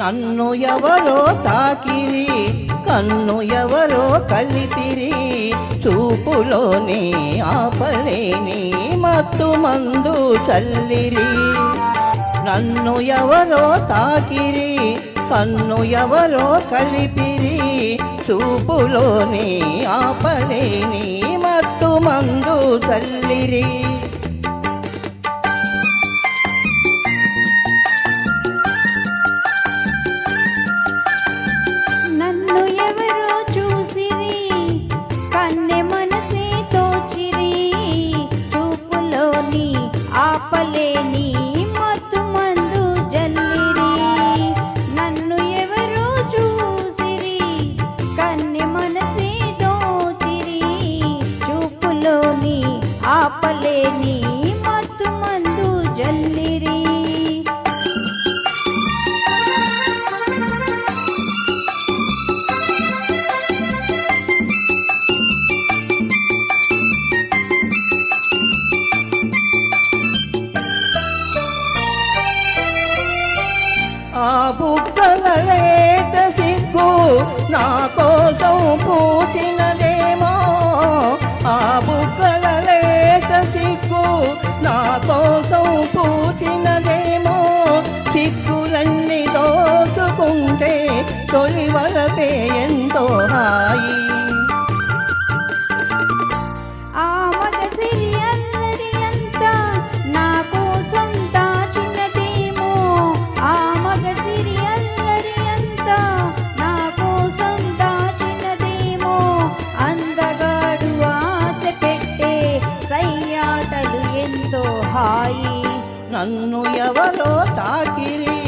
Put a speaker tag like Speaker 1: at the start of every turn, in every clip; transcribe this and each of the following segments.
Speaker 1: నన్ను ఎవరో తాకిరి, కన్ను ఎవరో కలిపిరి, చూపులోని ఆపలేని మత్తు మందు చల్లిరి. నన్ను ఎవరో తాకిరి, కన్ను ఎవరో కలిపిరి, చూపులోని ఆపలేని మత్తు మందు చల్లిరి.
Speaker 2: నన్ను ఎవరో చూసిరి, కన్నె మనసే తోచిరి, చూపులోని ఆపలేని మత్తు మందు జల్లిరి. నన్ను ఎవరో చూసిరి, కన్నె మనసే తోచిరి, చూపులోని ఆపలేని మత్తు మందు జల్లిరి.
Speaker 1: ఆ బుగ్గల లేత సిగ్గు నా కోసం పూచినదేమో, ఆ బుగ్గల లేత సిగ్గు నా కోసం పూచినదేమో, సిగ్గులన్నీ దోచుకుంటే తొలి వలపే ఎంతో హాయి.
Speaker 2: ఆ మగసిరి అల్లరి అంతా నా కోసం దాచినదేమో, ఆ మగసిరి అల్లరి అంతా నా కోసం దాచినదేమో, అందగాడు ఆశ పెట్టే సయ్యాటలు ఎంతో హాయి.
Speaker 1: నన్ను ఎవరో తాకిరి,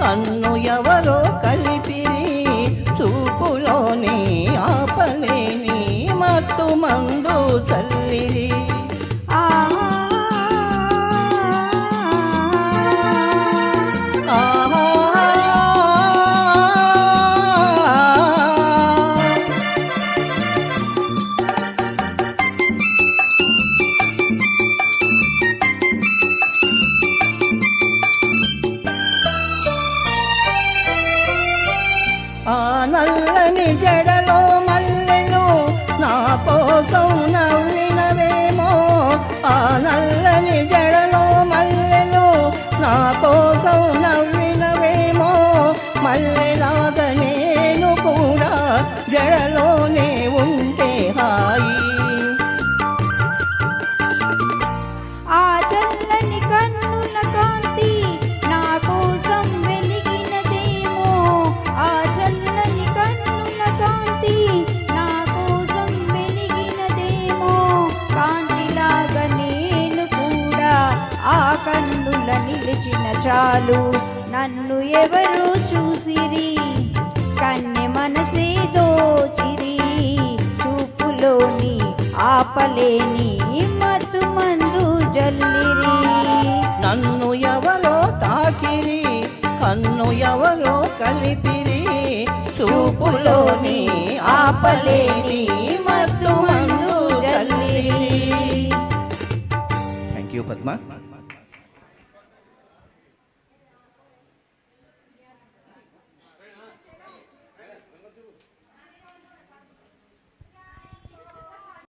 Speaker 1: కన్ను ఎవరో కలిపిరి, చూపులోని ఆపలేని మత్తు మందు చల్లిరి.
Speaker 2: ఆ
Speaker 1: ఆహా ఆ నల్లని జడలో మల్లెలు నా కోసం నవ్వినవేమో, ఆ నల్లని జడలో మల్లెలు నా కోసం నవ్వినవేమో, మల్లెలాగా నేను కూడా జడలోనే ఉంటే హాయి.
Speaker 2: ఆ చల్లని కన్నుల కాంతి నా కోసం వెలిగినదేమో, ఆ చల్లని కన్నుల కాంతి నా కోసం వెలిగినదేమో, కాంతిలాగా నేను కూడా ఆ కన్నుల నిలిచిన చాలు. నన్ను ఎవరో చూసిరి, కన్నె మనసే దోచిరి, చూపులోని ఆపలేని మత్తు మందు జల్లిరి.
Speaker 1: నన్ను ఎవరో తాకిరి, కన్ను ఎవరో కలిపిరి, చూపులోని ఆపలేని మత్తు మందు చల్లిరి. Thank you Padma.